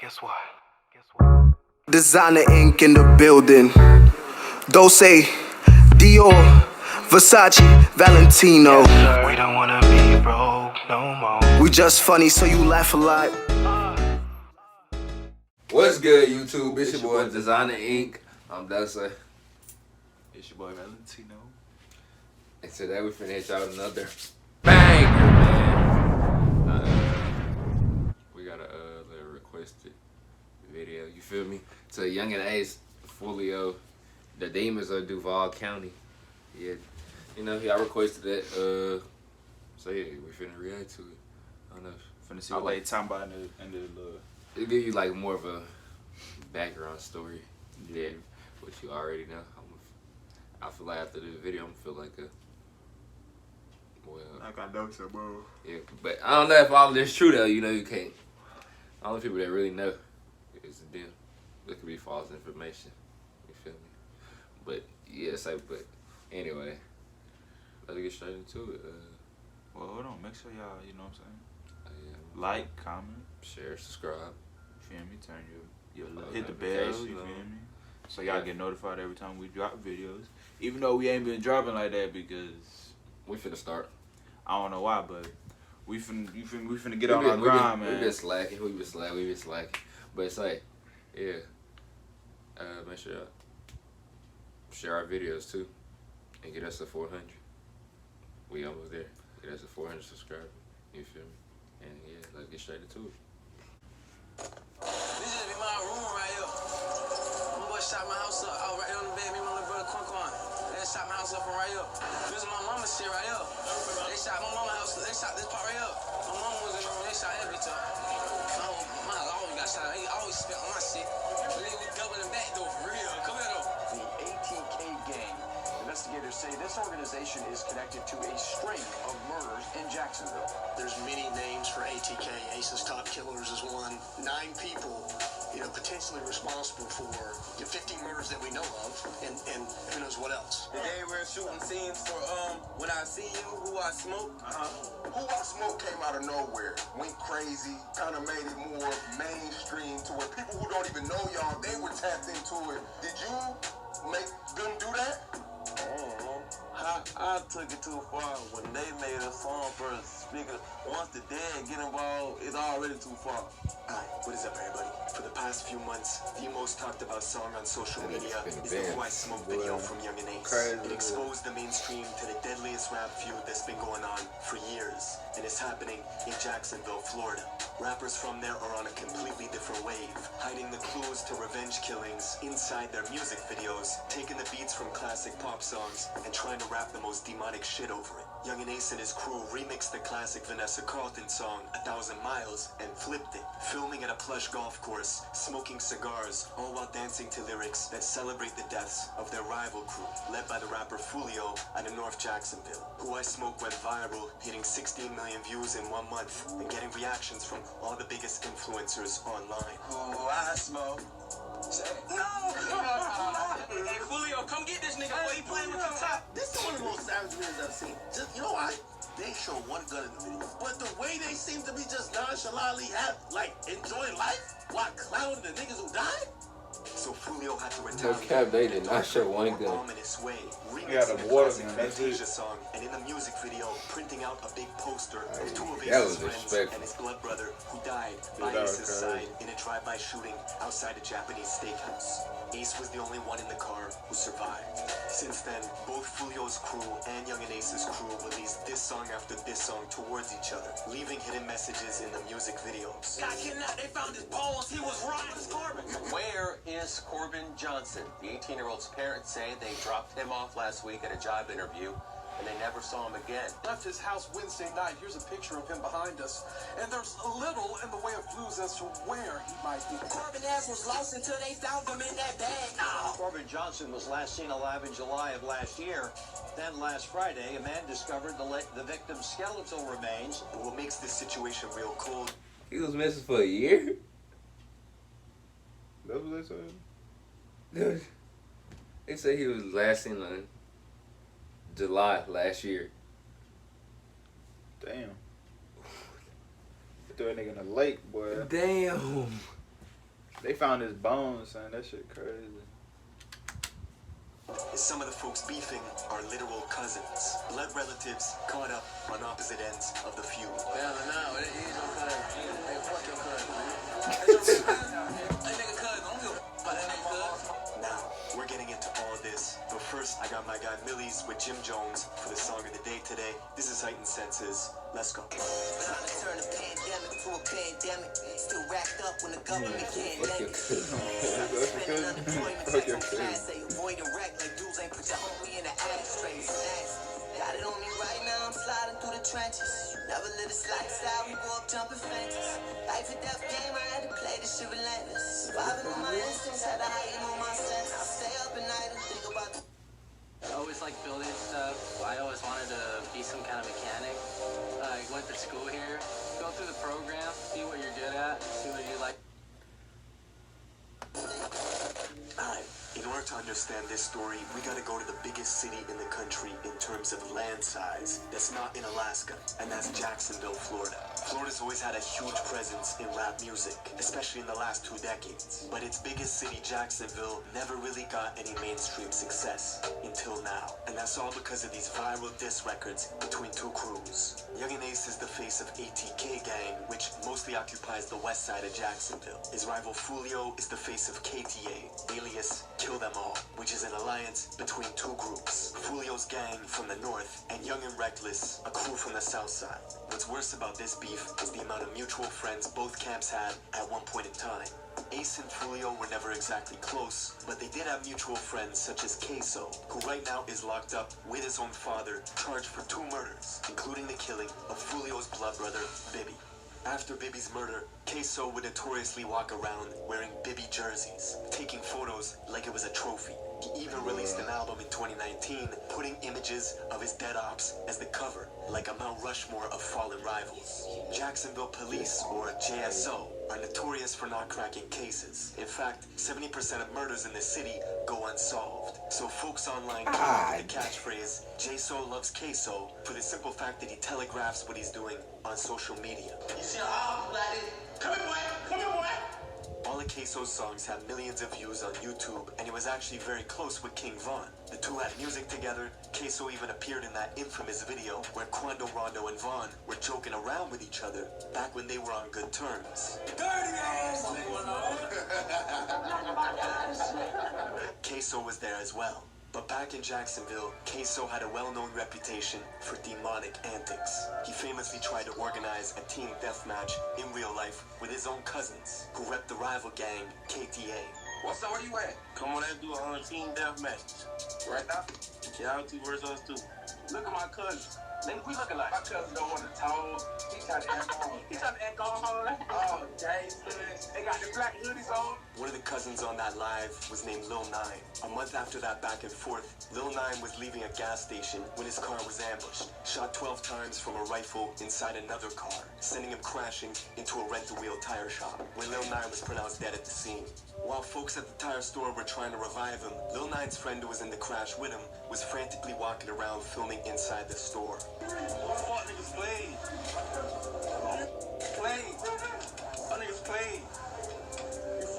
Guess what? Designer ink in the building. Dolce, Dior, Versace, Valentino. We don't wanna be broke no more. We just funny, so you laugh a lot. What's good, YouTube? It's your boy Designer Inc. I'm Dessa. It's your boy Valentino. And today we finna hit y'all with another banger, man. We got a little requested video, you feel me? To Yungeen Ace, Foolio, the Demons of Duval County. Yeah, you know, y'all requested it. So yeah, we finna react to it. I don't know. Finna see what they talking about in the It'll give you like more of a background story. Yeah, which you already know. I feel like after this video, I'm gonna feel like a like I know so, bro. Yeah, but I don't know if all of this true though. You know, you can't. All the people that really know is them. It could be false information. You feel me? But yeah, but anyway, let's get straight into it. Well, hold on. Make sure y'all, you know what I'm saying? Yeah. Like, comment, Share, subscribe. You feel me? Turn your hit the bell. You feel me? So y'all get notified every time we drop videos. Even though we ain't been dropping like that because we finna start. I don't know why, but we finna get on our grind, man. We been slacking. But it's like, yeah. Make sure y'all share our videos too, and get us to 400. We almost there. Get us to 400 subscribers. You feel me? And yeah, let's get straight into it. This just be my room right here. My boy shot my house up. I was right here on the bed. Me and my little brother Quan. They shot my house up from right here. This is my mama's shit right here. They shot my mama's house. They shot this part right here. My mama was in the room. They shot every time. My house always got shot. He always spent on my shit. We doubling back though, for real. Come here though. The ATK gang. Investigators say this organization is connected to a string of murders in Jacksonville. There's many names for ATK. Ace's Top Killers is one. 9 people, potentially responsible for the 50 murders that we know of, and who knows what else. Today we're shooting scenes for When I See You, Who I Smoke. Who I Smoke came out of nowhere, went crazy, kind of made it more mainstream to where people who don't even know y'all, they were tapped into it. Did you make them do that? I took it too far when they made a song first. Once the dead get involved, it's already too far. Hi, what is up, everybody? For the past few months, the most talked about song on social media is the Who I Smoke video from Yungeen Ace. It exposed the mainstream to the deadliest rap feud that's been going on for years, and it's happening in Jacksonville, Florida. Rappers from there are on a completely different wave, hiding the clues to revenge killings inside their music videos, taking the beats from classic pop songs, and trying to rap the most demonic shit over it. Yungeen Ace and his crew remixed the classic Vanessa Carlton song, 1,000 Miles, and flipped it, filming at a plush golf course, smoking cigars, all while dancing to lyrics that celebrate the deaths of their rival crew, led by the rapper Foolio out of North Jacksonville. Who I Smoke went viral, hitting 16 million views in 1 month, and getting reactions from all the biggest influencers online. Who I Smoke. No! Hey, Foolio, come get this nigga while he playing with your top. This is one of the most savage videos I've seen. Just, you know why? They show one gun in the video. But the way they seem to be just nonchalantly enjoying life while clowning the niggas who died? So Foolio had to No retaliate. cap, they did not show one gun. Ominous way, Yeah, the remixing water classic gun, that's Fantasia it. song, and in the music video, printing out a big poster of 2 of that Ace's was friends disrespectful. and his blood brother who died by that was Ace's crazy. side in a drive-by shooting outside a Japanese steakhouse. Ace was the only one in the car who survived. Since then, both Foolio's crew and Yungeen Ace's crew released this song after this song towards each other, leaving hidden messages in the music videos. Got kidnapped, they found his balls, he was rotten as Corbin. Where is Corbin Johnson? The 18-year-old's parents say they dropped him off last week at a job interview, and they never saw him again. Left his house Wednesday night. Here's a picture of him behind us. And there's little in the way of clues as to where he might be. Corbin ass was lost until they found him in that bag. No! Corbin Johnson was last seen alive in July of last year. Then last Friday, a man discovered the victim's skeletal remains. And what makes this situation real cold He was missing for a year. That's what they said. Dude, they say he was last seen in July last year. Damn. Threw a nigga in the lake, boy. Damn. They found his bones, son. That shit crazy. Some of the folks beefing are literal cousins, blood relatives caught up on opposite ends of the feud. Hell no, it is your cousin. Hey, fuck your cousin, man. That's your cousin. That nigga cousin. I don't give a fuck about that nigga cousin. Now, we're getting into all this, but first I got my guy Millies with Jim Jones for the song of the day today. This is Heightened Senses. Let's go. Trying to turn a pandemic to a pandemic. Still racked up when the government can't lend it. Spending unemployment tax on class A. Avoiding wreck like dudes ain't put the homie in the ashtray. It's nasty. Got it on me right now, I'm sliding through the trenches. Never live a slide style, we go up jumping fences. Life and death game, I had to play this shit relentless. Surviving on my instincts, had to heighten on my senses. I stay up at night and think about the I always liked building stuff. I always wanted to be some kind of mechanic. I went to school here, go through the program, see what you're good at, see what you like. Alright, in order to understand this story, we gotta go to the biggest city in the country in terms of land size that's not in Alaska, and that's Jacksonville, Florida. Florida's always had a huge presence in rap music, especially in the last 2 decades. But its biggest city, Jacksonville, never really got any mainstream success until now. And that's all because of these viral diss records between 2 crews. Yungeen is the face of ATK Gang, which mostly occupies the west side of Jacksonville. His rival Foolio is the face of KTA, alias Kill Them All, which is an alliance between 2 groups. Foolio's gang from the north, and Young and Reckless, a crew from the south side. What's worse about this beef is the amount of mutual friends both camps had at one point in time. Ace and Foolio were never exactly close, but they did have mutual friends such as Queso, who right now is locked up with his own father, charged for 2 murders, including the killing of Foolio's blood brother, Bibby. After Bibby's murder, Queso would notoriously walk around wearing Bibby jerseys, taking photos like it was a trophy. He even released an album in 2019, putting images of his dead ops as the cover, like a Mount Rushmore of fallen rivals. Jacksonville Police, or JSO, are notorious for not cracking cases. In fact, 70% of murders in the city go unsolved. So folks online came up with the catchphrase, JSO loves Queso, for the simple fact that he telegraphs what he's doing on social media. You see how I'm like it? Come here, boy. Come here, boy. All of Queso's songs have millions of views on YouTube, and he was actually very close with King Von. The two had music together. Queso even appeared in that infamous video where Quando Rondo and Von were joking around with each other back when they were on good terms. Dirty ass. Queso was there as well. But back in Jacksonville, Queso had a well-known reputation for demonic antics. He famously tried to organize a team deathmatch in real life with his own cousins, who repped the rival gang, KTA. What's up? Where you at? Come on and do a team deathmatch. Right now? Y'all 2 versus us 2. Look at my cousins. We looking like. My cousin don't want to talk. He trying to act on. He trying to act on. Oh, Jason. They got the black hoodies on. One of the cousins on that live was named Lil 9. A month after that back and forth, Lil 9 was leaving a gas station when his car was ambushed, shot 12 times from a rifle inside another car, sending him crashing into a rent-a-wheel tire shop, where Lil 9 was pronounced dead at the scene. While folks at the tire store were trying to revive him, Lil 9's friend who was in the crash with him was frantically walking around filming inside the store. Fuck niggas played.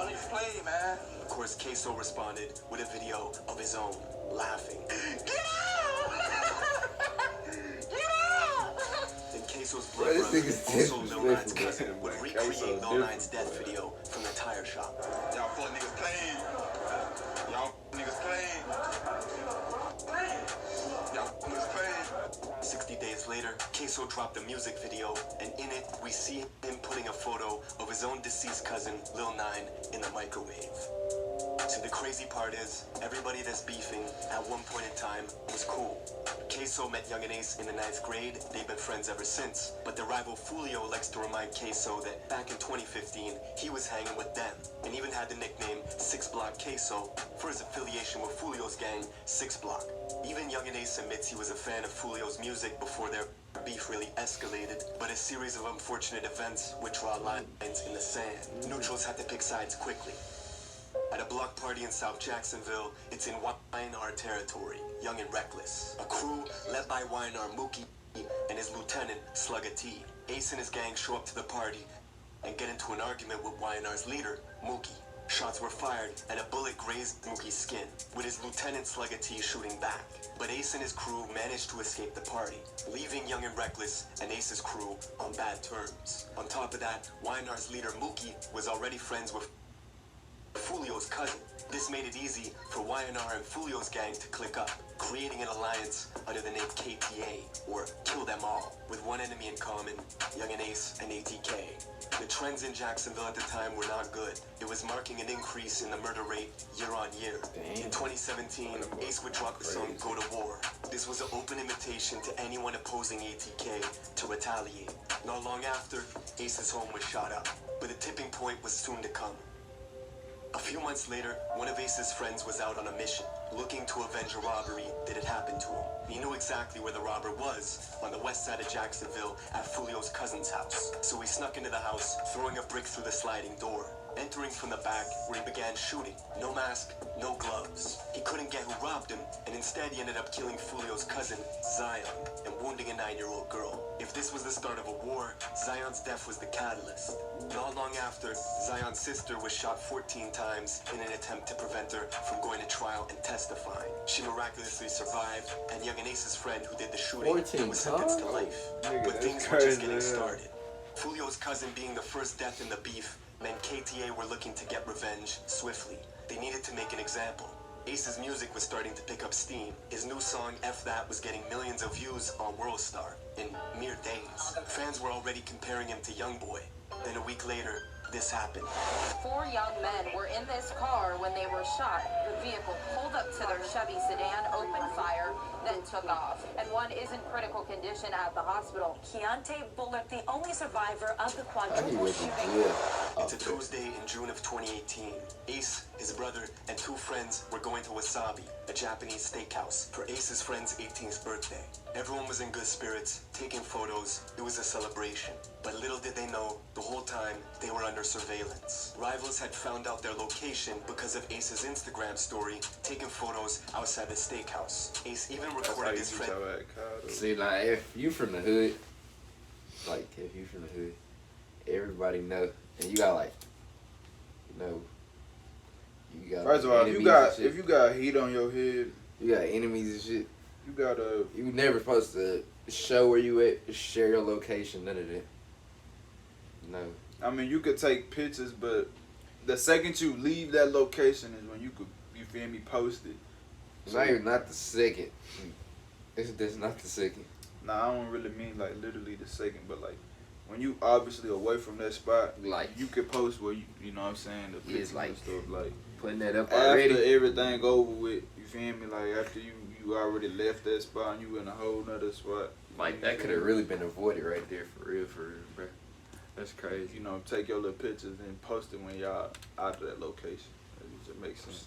Niggas played, man. Of course, Queso responded with a video of his own, laughing. Get out! Get out! Then Queso's blood brother, also Lil 9's cousin, would recreate Lil 9's death video from the tire shop. Y'all fuck niggas playing. Y'all niggas playing. Y'all niggas playing. 60 days later, Queso dropped a music video, and in it, we see him putting a photo of his own deceased cousin, Lil 9, in the microwave. See, the crazy part is, everybody that's beefing, at one point in time, was cool. Queso met Young and Ace in the 9th grade. They've been friends ever since. But the rival Foolio likes to remind Queso that back in 2015, he was hanging with them, and even had the nickname 6 Block Queso for his affiliation with Foolio's gang, 6 Block. Even Young and Ace admits he was a fan of Foolio's music before their beef really escalated, but a series of unfortunate events would draw lines in the sand. Neutrals had to pick sides quickly. At a block party in South Jacksonville, it's in Weinar territory, Young and Reckless. A crew led by Weinar Mookie and his lieutenant, Slugga T. Ace and his gang show up to the party and get into an argument with Weinar's leader, Mookie. shots were fired and a bullet grazed Mookie's skin, with his lieutenant Slugga T shooting back. But Ace and his crew managed to escape the party, leaving Young and Reckless and Ace's crew on bad terms. On top of that, YNR's leader Mookie was already friends with Foolio's cousin. This made it easy for YNR and Foolio's gang to click up, creating an alliance under the name KTA, or Kill Them All, with one enemy in common, Young and Ace and ATK. The trends in Jacksonville at the time were not good. It was marking an increase in the murder rate year on year. In 2017, Ace would drop the song Go to War. This was an open invitation to anyone opposing ATK to retaliate. Not long after, Ace's home was shot up, but the tipping point was soon to come. A few months later, one of Ace's friends was out on a mission, looking to avenge a robbery that had happened to him. He knew exactly where the robber was, on the west side of Jacksonville, at Foolio's cousin's house. So he snuck into the house, throwing a brick through the sliding door, entering from the back, where he began shooting. No mask, no gloves. He couldn't get who robbed him, and instead he ended up killing Foolio's cousin, Zion, and wounding a 9-year-old girl. If this was the start of a war, Zion's death was the catalyst. Not long after, Zion's sister was shot 14 times in an attempt to prevent her from going to trial and testifying. She miraculously survived, and Young and Ace's friend who did the shooting was sentenced to life. But things were just getting started. Foolio's cousin being the first death in the beef meant KTA were looking to get revenge swiftly. They needed to make an example. Ace's music was starting to pick up steam. His new song, F That, was getting millions of views on WorldStar in mere days. Fans were already comparing him to Youngboy. Then a week later, this happened. 4 young men were in this car when they were shot. The vehicle pulled up to their Chevy sedan, opened fire, then took off. And one is in critical condition at the hospital. Keontae Bullard, the only survivor of the quadruple shooting. It's a Tuesday in June of 2018. Ace, his brother, and 2 friends were going to Wasabi, a Japanese steakhouse, for Ace's friend's 18th birthday. Everyone was in good spirits, taking photos. It was a celebration. But little did they know, the whole time, they were under surveillance. Rivals had found out their location because of Ace's Instagram story, taking photos outside the steakhouse. Ace even recorded his friend. See, like, if you from the hood, everybody know, and you got like, you got. First of all, if you got heat on your head, you got enemies and shit. You never supposed to show where you at, share your location, none of that. No. I mean, you could take pictures, but the second you leave that location is when you could, you feel me, post it. Not the second. That's not the second. Nah, I don't really mean like literally the second, but like when you obviously away from that spot, like you could post where you know what I'm saying, the pictures like and stuff, like putting that up after already. everything over with, you feel me, like after you already left that spot and you in a whole nother spot. Like that could have really been avoided right there, for real, bro. That's crazy. You know, take your little pictures and post it when y'all out of that location. It makes sense.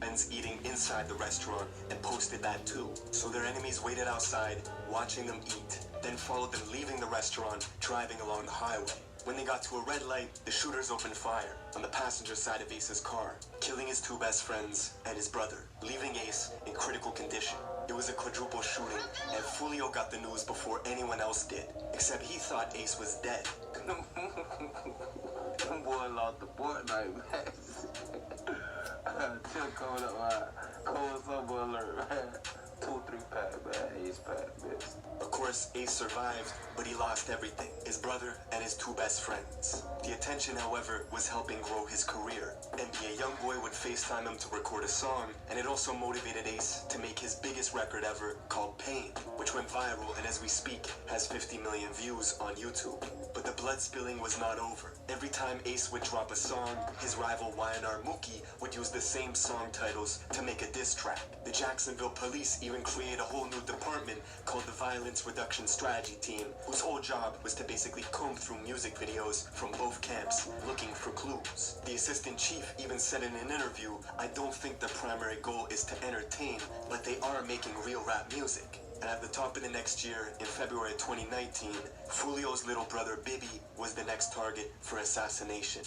Friends eating inside the restaurant and posted that too. So their enemies waited outside, watching them eat, then followed them leaving the restaurant, driving along the highway. When they got to a red light, the shooters opened fire on the passenger side of Ace's car, killing his 2 best friends and his brother, leaving Ace in critical condition. It was a quadruple shooting, and Foolio got the news before anyone else did, except he thought Ace was dead. Them boy lost the Fortnite match. Chill coming up, cold summer alert, man. 2-3 pack, man. Ace pack, bitch. Of course, Ace survived, but he lost everything. His brother and his 2 best friends. The attention, however, was helping grow his career. NBA Youngboy would FaceTime him to record a song, and it also motivated Ace to make his biggest record ever, called Pain, which went viral and as we speak, has 50 million views on YouTube. But the blood spilling was not over. Every time Ace would drop a song, his rival YNR Mookie would use the same song titles to make a diss track. The Jacksonville police even created a whole new department called the Violence Reduction Strategy Team, whose whole job was to basically comb through music videos from both camps, looking for clues. The assistant chief even said in an interview, "I don't think the primary goal is to entertain, but they are making real rap music." And at the top of the next year, in February 2019, Foolio's little brother Bibby was the next target for assassination.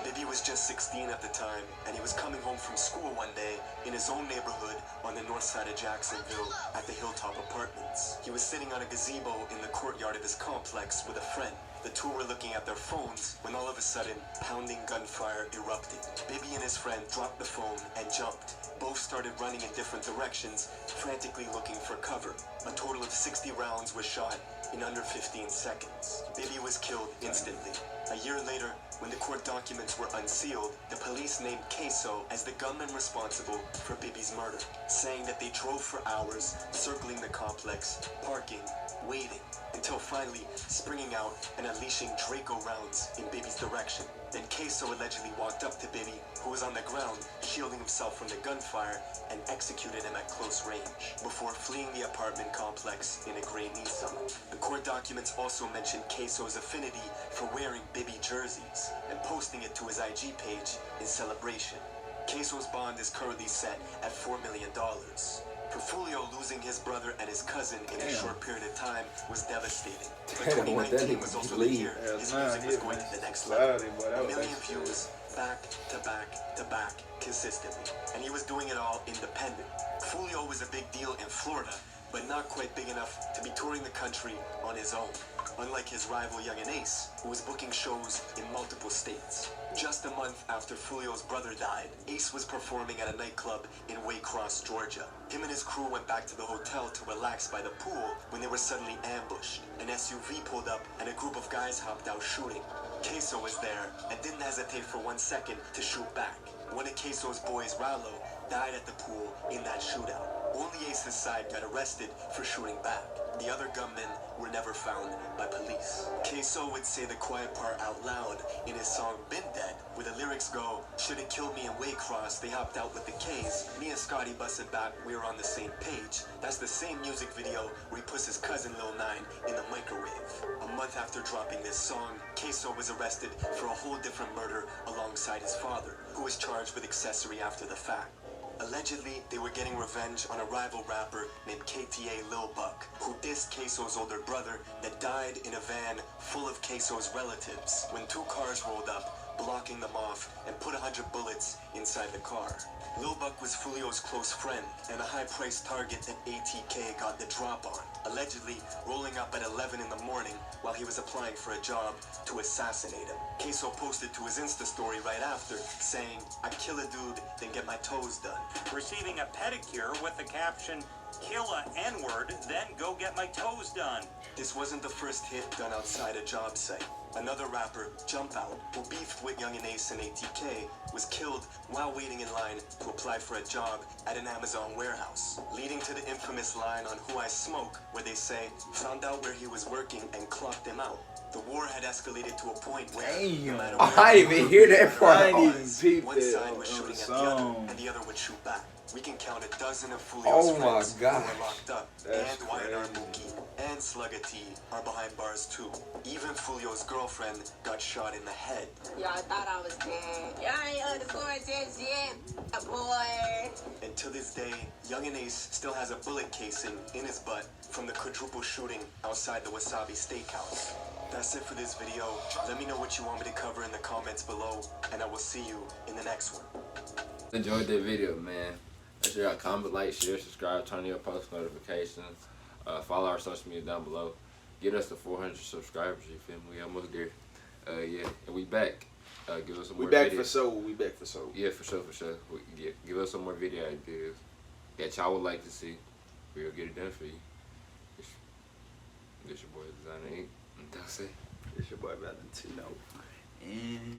Bibby was just 16 at the time, and he was coming home from school one day in his own neighborhood on the north side of Jacksonville at the Hilltop Apartments. He was sitting on a gazebo in the courtyard of his complex with a friend. The two were looking at their phones when all of a sudden, pounding gunfire erupted. Bibby and his friend dropped the phone and jumped. Both started running in different directions, frantically looking for cover. A total of 60 rounds was shot in under 15 seconds. Bibby was killed instantly. A year later, when the court documents were unsealed, the police named Queso as the gunman responsible for Bibby's murder, saying that they drove for hours, circling the complex, parking, waiting, until finally springing out and unleashing Draco rounds in Bibby's direction. Then Queso allegedly walked up to Bibby, who was on the ground, shielding himself from the gunfire, and executed him at close range, before fleeing the apartment complex in a gray Nissan. The court documents also mention Queso's affinity for wearing Bibby jerseys, and posting it to his IG page in celebration. Queso's bond is currently set at $4 million. For Foolio, losing his brother and his cousin in a short period of time was devastating. But 2019 was also the year his music was going to the next level. A million views, back to back to back, consistently. And he was doing it all independent. Foolio was a big deal in Florida, but not quite big enough to be touring the country on his own. Unlike his rival Yungeen Ace, who was booking shows in multiple states. Just a month after Foolio's brother died, Ace was performing at a nightclub in Waycross, Georgia. Him and his crew went back to the hotel to relax by the pool when they were suddenly ambushed. An SUV pulled up and a group of guys hopped out shooting. Queso was there and didn't hesitate for 1 second to shoot back. One of Queso's boys, Rallo, died at the pool in that shootout. Only Ace's side got arrested for shooting back. The other gunmen were never found by police. Queso would say the quiet part out loud in his song Been Dead, where the lyrics go, "Shoulda killed me in Waycross, they hopped out with the K's. Me and Scotty busted back, we were on the same page." That's the same music video where he puts his cousin Lil 9 in the microwave. A month after dropping this song, Queso was arrested for a whole different murder alongside his father, who was charged with accessory after the fact. Allegedly, they were getting revenge on a rival rapper named KTA Lil Buck, who dissed Queso's older brother that died in a van full of Queso's relatives when two cars rolled up, blocking them off, and put 100 bullets inside the car. Lil Buck was Foolio's close friend and a high-priced target that ATK got the drop on, allegedly rolling up at 11 in the morning while he was applying for a job to assassinate him. Queso posted to his Insta story right after, saying, "I kill a dude, then get my toes done." Receiving a pedicure with the caption, "Kill a N-word, then go get my toes done." This wasn't the first hit done outside a job site. Another rapper, Jump Out, who beefed with Yungeen Ace and ATK, was killed while waiting in line to apply for a job at an Amazon warehouse, leading to the infamous line on Who I Smoke, where they say, "Found out where he was working and clocked him out." The war had escalated to a point where, no matter where I didn't even hear that part. I didn't even peep one that side was on shooting the at the other, song. and the other would shoot back. We can count a dozen of Foolio's Oh my friends who gosh. were locked up, That's and YNR crazy. Mookie and Slugga T are behind bars too. Even Foolio's girlfriend got shot in the head. Y'all thought I was dead. Y'all ain't underscored this yet, boy. And to this day, Yungeen Ace still has a bullet casing in his butt from the quadruple shooting outside the Wasabi Steakhouse. That's it for this video. Let me know what you want me to cover in the comments below, and I will see you in the next one. Enjoyed that video, man. Make sure y'all comment, like, share, subscribe, turn on your post notifications. Follow our social media down below. Get us to 400 subscribers, you feel me? We almost there. Yeah, and we back. Give us some more We back videos. for sure. We back for sure. Yeah, for sure. Give us some more video ideas that y'all would like to see. We'll get it done for you. This your boy Designer Inc. And that's it. It's your boy Valentino. And